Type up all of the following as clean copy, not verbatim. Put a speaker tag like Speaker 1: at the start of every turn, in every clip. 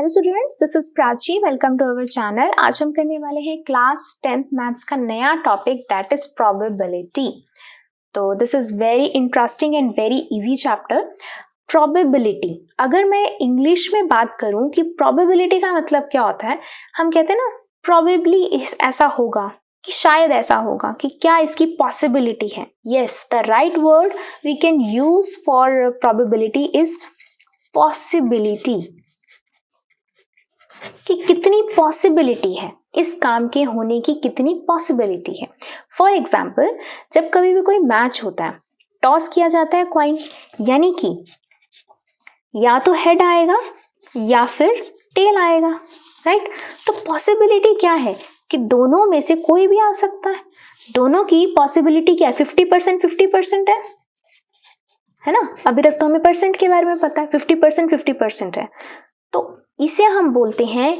Speaker 1: Hello students, this is Prachi. Welcome to our channel. आज हम करने वाले हैं क्लास 10th मैथ्स का नया टॉपिक दैट इज प्रोबेबिलिटी। तो this is very interesting and very easy chapter. Probability, अगर मैं इंग्लिश में बात करूं कि प्रोबेबिलिटी का मतलब क्या होता है, हम कहते हैं ना प्रोबेबली ऐसा होगा, कि शायद ऐसा होगा, कि क्या इसकी पॉसिबिलिटी है। Yes, the right word we can use for probability is possibility, कि कितनी पॉसिबिलिटी है इस काम के होने की, कितनी पॉसिबिलिटी है। फॉर एग्जाम्पल, जब कभी भी कोई मैच होता है, टॉस किया जाता है कॉइन, यानी कि या तो हेड आएगा या फिर टेल आएगा, राइट। तो पॉसिबिलिटी क्या है कि दोनों में से कोई भी आ सकता है। दोनों की पॉसिबिलिटी क्या है? 50% 50% है ना। अभी तक तो हमें परसेंट के बारे में पता है, 50% 50% है। तो इसे हम बोलते हैं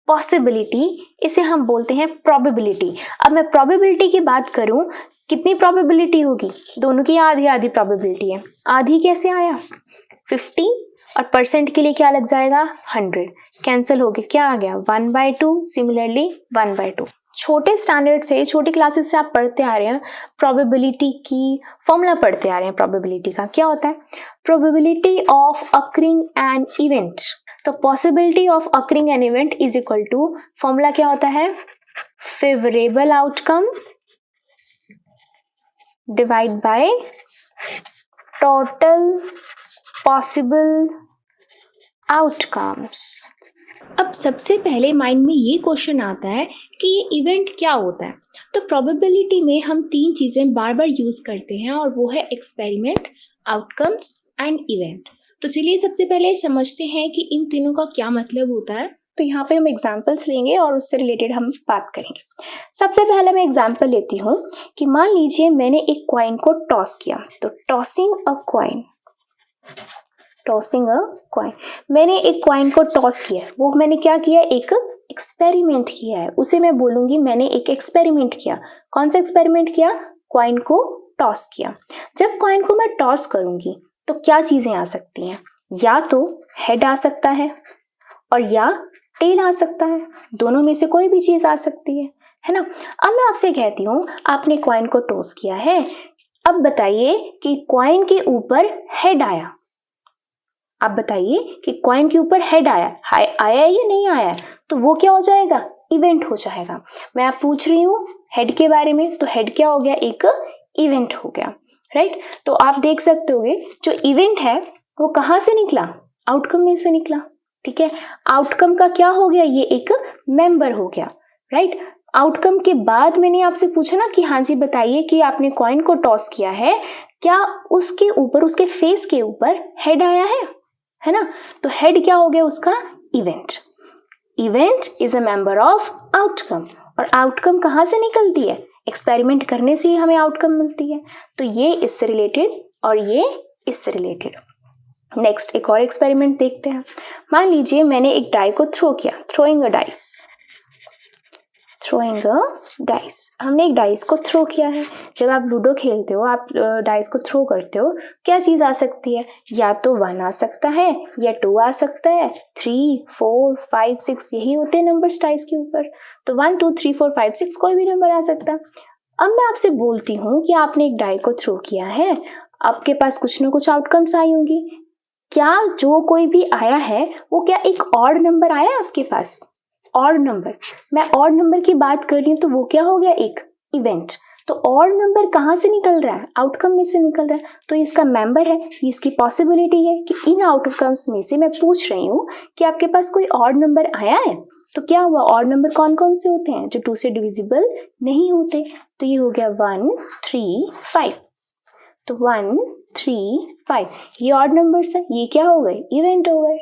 Speaker 1: पॉसिबिलिटी, इसे हम बोलते हैं प्रोबेबिलिटी। अब मैं प्रोबेबिलिटी की बात करूं, कितनी प्रोबेबिलिटी होगी? दोनों की आधी आधी प्रोबेबिलिटी है। आधी कैसे आया? 50, और परसेंट के लिए क्या लग जाएगा? 100। कैंसिल हो गया, क्या आ गया? 1/2। सिमिलरली 1/2। छोटे स्टैंडर्ड से, छोटी क्लासेस से आप पढ़ते आ रहे हैं, प्रोबेबिलिटी की फॉर्मूला पढ़ते आ रहे हैं। प्रोबेबिलिटी का क्या होता है? Probability of occurring an event. तो possibility of occurring an event is equal to, formula क्या होता है? Favourable outcome divide by total possible outcomes. अब सबसे पहले माइंड में ये क्वेश्चन आता है कि ये इवेंट क्या होता है। तो प्रोबेबिलिटी में हम तीन चीजें बार बार यूज करते हैं, और वो है एक्सपेरिमेंट, आउटकम्स एंड इवेंट। तो चलिए सबसे पहले समझते हैं कि इन तीनों का क्या मतलब होता है। तो यहाँ पे हम एग्जाम्पल्स लेंगे और उससे रिलेटेड हम बात करेंगे। सबसे पहले मैं एग्जाम्पल लेती हूँ कि मान लीजिए मैंने एक कॉइन को टॉस किया। तो tossing a coin, tossing a coin, मैंने एक कॉइन को टॉस किया। वो मैंने क्या किया? एक एक्सपेरिमेंट किया है, उसे मैं बोलूंगी मैंने एक एक्सपेरिमेंट किया। कौन सा एक्सपेरिमेंट किया? कॉइन को टॉस किया। जब कॉइन को मैं टॉस करूंगी तो क्या चीजें आ सकती हैं? या तो हेड आ सकता है और या टेल आ सकता है। दोनों में से कोई भी चीज आ सकती है ना। अब मैं आपसे कहती हूँ, आपने कॉइन को टॉस किया है, अब बताइए कि कॉइन के ऊपर हेड आया। आप बताइए कि कॉइन के ऊपर हेड आया या नहीं आया? तो वो क्या हो जाएगा? इवेंट हो जाएगा। मैं आप पूछ रही हूँ हेड के बारे में, तो हेड क्या हो गया? एक इवेंट हो गया, राइट। तो आप देख सकते होगे जो इवेंट है वो कहाँ से निकला? आउटकम में से निकला, ठीक है। आउटकम का क्या हो गया? ये एक मेंबर हो गया, राइट। आउटकम के बाद मैंने आपसे पूछा ना कि हाँ जी बताइए कि आपने कॉइन को टॉस किया है, क्या उसके ऊपर, उसके फेस के ऊपर हेड आया है ना। तो हेड क्या हो गया? उसका event. Event is a member of outcome, और आउटकम कहाँ से निकलती है? एक्सपेरिमेंट करने से ही हमें आउटकम मिलती है। तो ये इससे रिलेटेड और ये इससे रिलेटेड। नेक्स्ट एक और एक्सपेरिमेंट देखते हैं। मान लीजिए मैंने एक डाई को थ्रो किया, थ्रोइंग अ डाइस, थ्रोइंग अ डाइस। हमने एक डाइस को थ्रो किया है। जब आप लूडो खेलते हो, आप डाइस को थ्रो करते हो, क्या चीज आ सकती है? या तो 1 आ सकता है, या 2 आ सकता है, 3 4 5 6, यही होते हैं नंबर्स डाइस के ऊपर। तो 1 2 3 4 5 6 कोई भी नंबर आ सकता है। अब मैं आपसे बोलती हूँ कि आपने एक डाई को थ्रो किया है, आपके पास कुछ ना कुछ आउटकम्स आई होंगी। क्या जो कोई भी आया है वो क्या एक ऑड नंबर आया है आपके पास? ऑड नंबर, मैं ऑड नंबर की बात कर रही हूँ, तो वो क्या हो गया? एक इवेंट। तो ऑड नंबर कहाँ से निकल रहा है? आउटकम में से निकल रहा है। तो इसका मेंबर है, इसकी पॉसिबिलिटी है कि इन आउटकम्स में से मैं पूछ रही हूँ कि आपके पास कोई ऑड नंबर आया है। तो क्या हुआ? ऑड नंबर कौन कौन से होते हैं? जो 2 से डिविजिबल नहीं होते। तो ये हो गया 1 3 5। तो 1 3 5 ये ऑड नंबर्स है, ये क्या हो गए? इवेंट हो गए।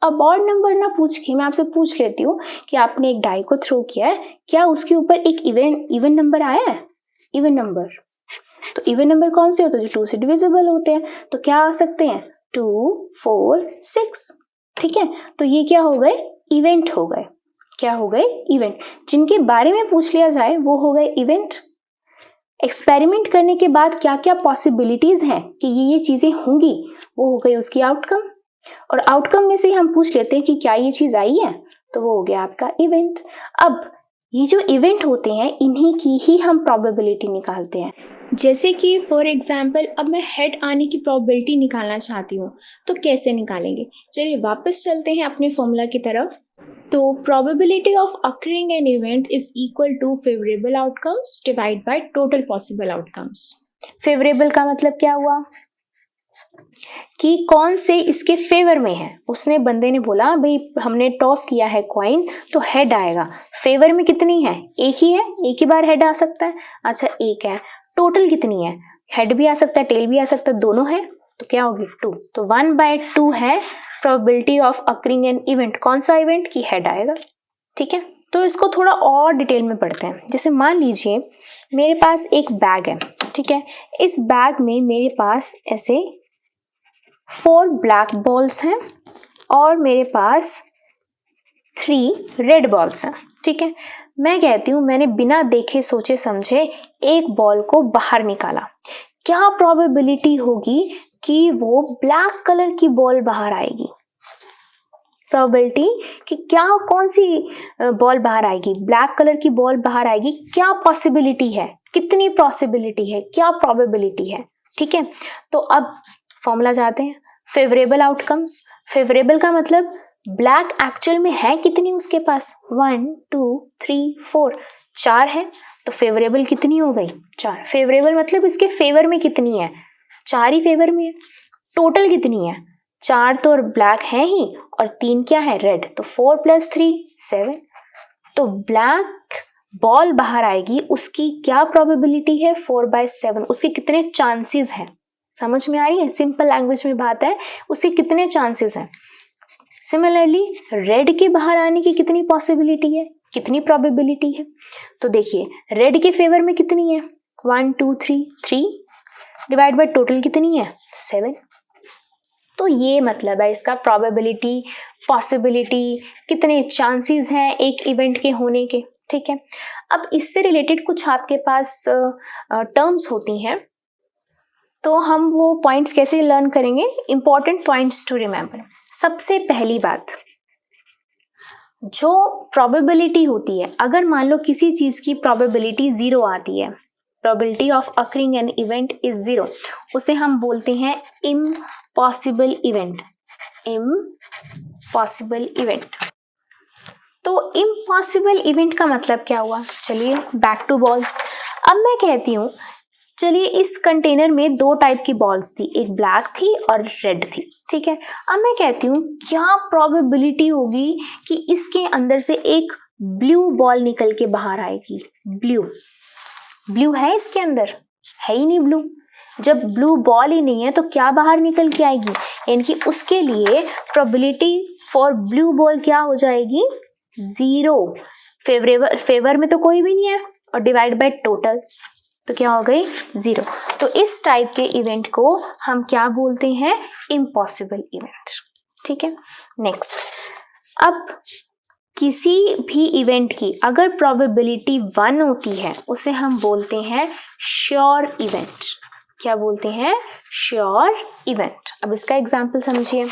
Speaker 1: अब ऑड नंबर ना पूछ के मैं आपसे पूछ लेती हूँ कि आपने एक डाई को थ्रो किया है, क्या उसके ऊपर एक इवन नंबर आया है? Even number. तो इवन नंबर कौन से होते हैं? जो 2 से डिविजिबल होते हैं। तो क्या आ सकते हैं? 2 4 6, ठीक है। तो ये क्या हो गए? इवेंट हो गए। क्या हो गए? इवेंट। जिनके बारे में पूछ लिया जाए वो हो गए इवेंट। एक्सपेरिमेंट करने के बाद क्या क्या पॉसिबिलिटीज हैं कि ये चीजें होंगी, वो हो गई उसकी आउटकम।
Speaker 2: और आउटकम में से हम पूछ लेते हैं कि क्या ये चीज आई है, तो वो हो गया आपका इवेंट। अब ये जो इवेंट होते हैं इन्हीं की ही हम प्रोबेबिलिटी निकालते हैं।
Speaker 1: जैसे कि फॉर एग्जाम्पल अब मैं हेड आने की प्रोबेबिलिटी निकालना चाहती हूँ, तो कैसे निकालेंगे? चलिए वापस चलते हैं अपने फॉर्मूला की तरफ। तो probability of occurring an event is equal to favourable outcomes divide by total possible outcomes.
Speaker 2: Favourable का मतलब क्या हुआ कि कौन से इसके फेवर में है। उसने बंदे ने बोला भाई हमने टॉस किया है कॉइन तो हेड आएगा, फेवर में कितनी है? एक ही है, एक ही बार हेड आ सकता है। अच्छा एक है, टोटल कितनी है? हेड भी आ सकता है टेल भी आ सकता है, दोनों है तो क्या होगी 2। तो 1/2 है probability of occurring an event. कौन सा इवेंट? की हेड आएगा। ठीक है, तो इसको थोड़ा और डिटेल में पढ़ते हैं। जैसे मान लीजिए मेरे पास एक बैग है, ठीक है, इस बैग में मेरे पास ऐसे 4 ब्लैक बॉल्स हैं और मेरे पास 3 रेड बॉल्स हैं। ठीक है, मैं कहती हूँ मैंने बिना देखे सोचे समझे एक बॉल को बाहर निकाला, क्या प्रोबेबिलिटी होगी कि वो ब्लैक कलर की बॉल बाहर आएगी? प्रोबेबिलिटी कि क्या कौन सी बॉल बाहर आएगी? ब्लैक कलर की बॉल बाहर आएगी। क्या पॉसिबिलिटी है? कितनी पॉसिबिलिटी है? क्या प्रोबेबिलिटी है? ठीक है, तो अब फॉर्मूला जाते हैं। फेवरेबल आउटकम्स, फेवरेबल का मतलब ब्लैक एक्चुअल में है कितनी उसके पास? 1 2 3 4, 4 है, तो फेवरेबल कितनी हो गई? 4। फेवरेबल मतलब इसके फेवर में कितनी है? 4 ही फेवर में है। टोटल कितनी है? 4 तो ब्लैक है ही और 3 क्या है? रेड। तो 4 + 3 7। तो ब्लैक बॉल बाहर आएगी, उसकी क्या प्रोबेबिलिटी है? 4/7। उसके कितने चांसेस हैं? समझ में आ रही है? सिंपल लैंग्वेज में बात है, उसके कितने चांसेस हैं। सिमिलरली रेड के बाहर आने की कितनी पॉसिबिलिटी है, कितनी प्रोबेबिलिटी है? तो देखिए रेड के फेवर में कितनी है? 1 2 3 डिवाइड बाय टोटल कितनी है? 7। तो ये मतलब है इसका प्रोबेबिलिटी, पॉसिबिलिटी, कितने चांसेस हैं एक इवेंट के होने के। ठीक है, अब इससे रिलेटेड कुछ आपके पास टर्म्स होती हैं, तो हम वो पॉइंट्स कैसे लर्न करेंगे? Important points to remember. सबसे पहली बात, जो प्रोबेबिलिटी होती है, अगर मान लो किसी चीज की प्रोबेबिलिटी 0 आती है, probability of occurring an event is 0, उसे हम बोलते हैं इम्पॉसिबल इवेंट। Impossible event. तो इम्पॉसिबल इवेंट का मतलब क्या हुआ? चलिए बैक टू बॉल्स। अब मैं कहती हूँ चलिए इस कंटेनर में 2 टाइप की बॉल्स थी, एक ब्लैक थी और रेड थी। ठीक है, अब मैं कहती हूँ क्या प्रोबेबिलिटी होगी कि इसके अंदर से एक ब्लू बॉल निकल के बाहर आएगी? ब्लू है इसके अंदर? है ही नहीं ब्लू। जब ब्लू बॉल ही नहीं है तो क्या बाहर निकल के आएगी? यानी कि उसके लिए प्रोबेबिलिटी फॉर ब्लू बॉल क्या हो जाएगी? 0। फेवर में तो कोई भी नहीं है और डिवाइड बाय टोटल तो क्या हो गई? 0। तो इस टाइप के इवेंट को हम क्या बोलते हैं? Impossible event. ठीक है, नेक्स्ट, अब किसी भी इवेंट की अगर प्रोबेबिलिटी 1 होती है उसे हम बोलते हैं श्योर इवेंट। क्या बोलते हैं? Sure event. अब इसका एग्जांपल समझिए।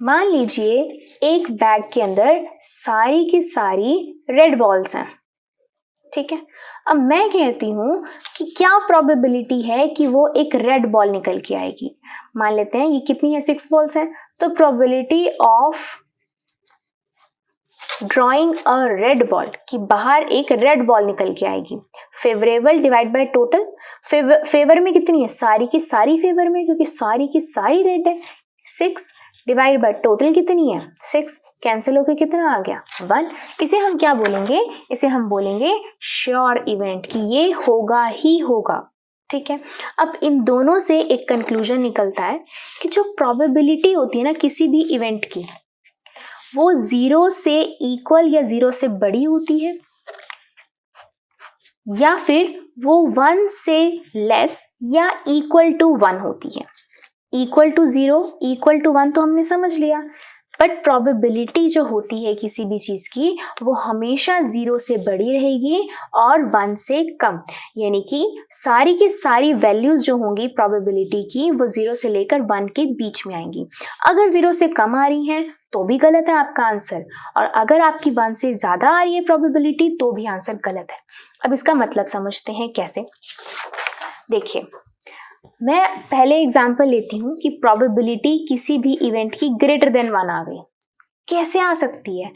Speaker 2: मान लीजिए एक बैग के अंदर सारी की सारी रेड बॉल्स हैं। ठीक है, अब मैं कहती हूँ कि क्या प्रोबेबिलिटी है कि वो एक रेड बॉल निकल के आएगी। मान लेते हैं ये कितनी है? 6 बॉल्स हैं, तो probability of drawing a red ball कि बाहर एक रेड बॉल निकल के आएगी, favourable divide by total. Favour में कितनी है? सारी की सारी फेवर में, क्योंकि सारी की सारी रेड है। 6 डिवाइड बाय टोटल कितनी है? 6। कैंसिल होकर कितना आ गया? 1। इसे हम क्या बोलेंगे? इसे हम बोलेंगे श्योर इवेंट कि ये होगा ही होगा। ठीक है, अब इन दोनों से एक कंक्लूजन निकलता है कि जो प्रोबेबिलिटी होती है ना किसी भी इवेंट की, वो 0 से इक्वल या 0 से बड़ी होती है, या फिर वो 1 से लेस या इक्वल टू 1 होती है। इक्वल टू 0, इक्वल टू 1 तो हमने समझ लिया, बट प्रोबेबिलिटी जो होती है किसी भी चीज़ की वो हमेशा 0 से बड़ी रहेगी और 1 से कम, यानी कि सारी की सारी वैल्यूज जो होंगी प्रोबेबिलिटी की वो 0 से लेकर 1 के बीच में आएंगी। अगर 0 से कम आ रही हैं तो भी गलत है आपका आंसर, और अगर आपकी 1 से ज़्यादा आ रही है प्रोबेबिलिटी तो भी आंसर गलत है। अब इसका मतलब समझते हैं कैसे। देखिए, मैं पहले एग्जाम्पल लेती हूँ कि प्रोबेबिलिटी किसी भी इवेंट की ग्रेटर देन 1 आ गई। कैसे आ सकती है?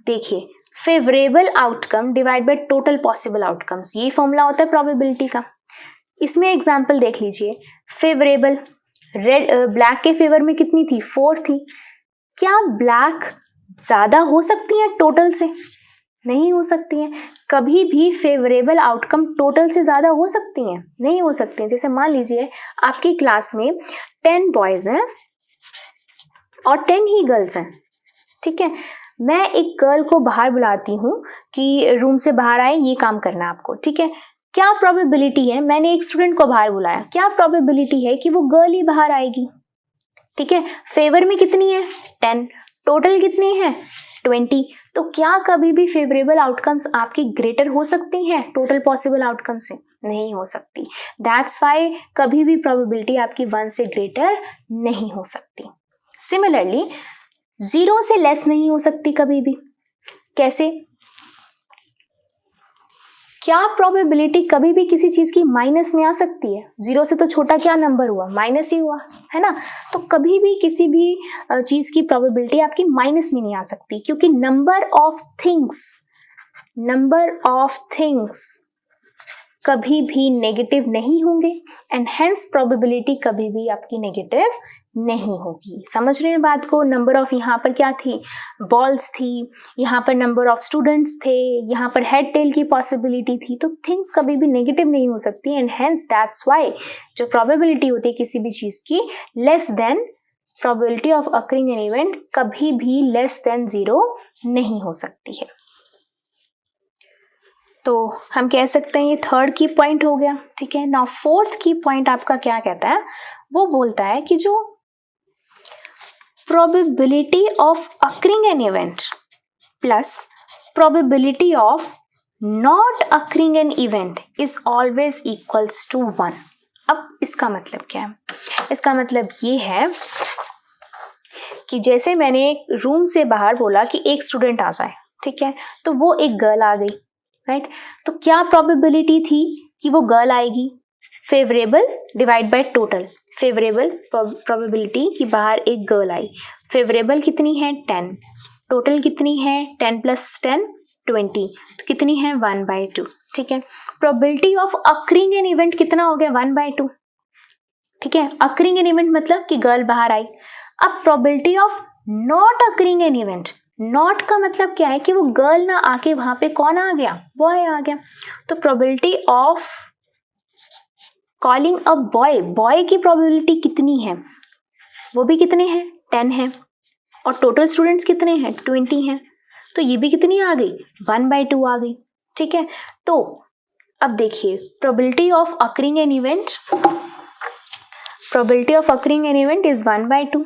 Speaker 2: देखिए, favourable outcome divide by total possible outcomes, ये फॉर्मूला होता है प्रोबेबिलिटी का। इसमें एग्जाम्पल देख लीजिए, फेवरेबल ब्लैक के फेवर में कितनी थी? 4 थी। क्या ब्लैक ज्यादा हो सकती है टोटल से? नहीं हो सकती हैं। कभी भी फेवरेबल आउटकम टोटल से ज़्यादा हो सकती हैं? नहीं हो सकती हैं। जैसे मान लीजिए आपकी क्लास में 10 बॉयज़ हैं और 10 ही गर्ल्स हैं, ठीक है। मैं एक गर्ल को बाहर बुलाती हूँ कि रूम से बाहर आए, ये काम करना है आपको, ठीक है। क्या प्रोबेबिलिटी है? मैंने एक स्टूडेंट को बाहर बुलाया, क्या प्रोबेबिलिटी है कि वो गर्ल ही बाहर आएगी? ठीक है। फेवर में कितनी है? 10। टोटल कितनी है? 20। तो क्या कभी भी फेवरेबल आउटकम्स आपकी ग्रेटर हो सकती हैं टोटल पॉसिबल आउटकम से? नहीं हो सकती। दैट्स वाई कभी भी प्रोबेबिलिटी आपकी 1 से ग्रेटर नहीं हो सकती। सिमिलरली 0 से लेस नहीं हो सकती कभी भी। कैसे? क्या प्रोबेबिलिटी कभी भी किसी चीज की माइनस में आ सकती है? 0 से तो छोटा क्या नंबर हुआ? माइनस ही हुआ, है ना। तो कभी भी किसी भी चीज की प्रोबेबिलिटी आपकी माइनस में नहीं आ सकती, क्योंकि नंबर ऑफ थिंग्स कभी भी नेगेटिव नहीं होंगे एंड हेंस प्रोबेबिलिटी कभी भी आपकी नेगेटिव नहीं होगी। समझ रहे हैं बात को? नंबर ऑफ, यहाँ पर क्या थी? बॉल्स थी, यहाँ पर नंबर ऑफ स्टूडेंट्स थे, यहाँ पर हेड टेल की पॉसिबिलिटी थी। तो थिंग्स कभी भी नेगेटिव नहीं हो सकती एंड हेंस दैट्स वाई जो प्रोबेबिलिटी होती है किसी भी चीज की less than probability of occurring an event कभी भी लेस देन 0 नहीं हो सकती है। तो हम कह सकते हैं ये थर्ड की पॉइंट हो गया, ठीक है। नाउ फोर्थ की पॉइंट आपका क्या कहता है? वो बोलता है कि जो probability of occurring an event plus probability of not occurring an event is always equals to 1। अब इसका मतलब क्या है? इसका मतलब ये है कि जैसे मैंने रूम से बाहर बोला कि एक स्टूडेंट आ जाए, ठीक है, तो वो एक गर्ल आ गई, राइट। तो क्या प्रोबेबिलिटी थी कि वो गर्ल आएगी? Favourable divide by total. Favourable probability कि बाहर एक गर्ल आई, फेवरेबल कितनी है? 10। टोटल कितनी है? 10 + 10 20। तो कितनी है? 1/2, ठीक है। Probability of occurring an event कितना हो गया? 1/2, ठीक है। अकरिंग एन इवेंट मतलब कि गर्ल बाहर आई। अब probability of not occurring an event, not का मतलब क्या है कि वो गर्ल ना आके वहां पे कौन आ गया? बॉय आ गया। तो probability of calling a boy, boy की प्रोबेबिलिटी कितनी है? वो भी कितने हैं? 10 है। और टोटल स्टूडेंट्स कितने हैं? 20 हैं। तो ये भी कितनी आ गई? 1/2 आ गई, ठीक है। तो अब देखिए, probability of occurring an event is 1/2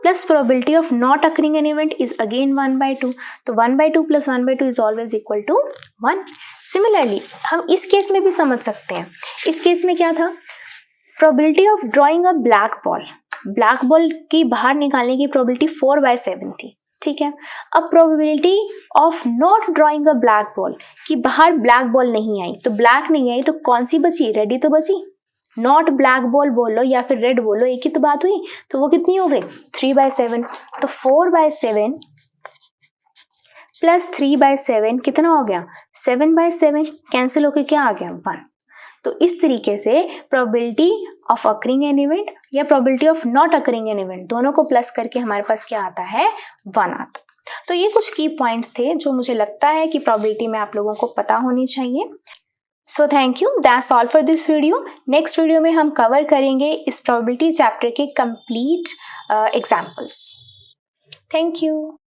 Speaker 2: plus probability of not occurring an event is again 1/2। तो 1/2 + 1/2 is always equal to 1। Similarly हम इस केस में भी समझ सकते हैं। इस केस में क्या था? Probability of drawing a black ball की बाहर निकालने की प्रोबेबिलिटी 4/7 थी, ठीक है। अब probability of not drawing a black ball कि बाहर ब्लैक बॉल नहीं आई, तो ब्लैक नहीं आई तो कौन सी बची? रेड ही तो बची। नॉट ब्लैक बॉल बोलो या फिर रेड बोलो, एक ही तो बात हुई। तो वो कितनी हो गई? 3/7। तो 4/7 + 3/7 कितना हो गया? 7/7। कैंसिल होके क्या आ गया? 1। तो इस तरीके से probability of occurring an event या probability of not occurring an event दोनों को प्लस करके हमारे पास क्या आता है? 1 आता। तो ये कुछ की पॉइंट्स थे जो मुझे लगता है कि प्रोबेबिलिटी में आप लोगों को पता होनी चाहिए। So thank you, that's all for this video. Next video में हम कवर करेंगे इस प्रोबेबिलिटी चैप्टर के कंप्लीट एग्जाम्पल्स। Thank you.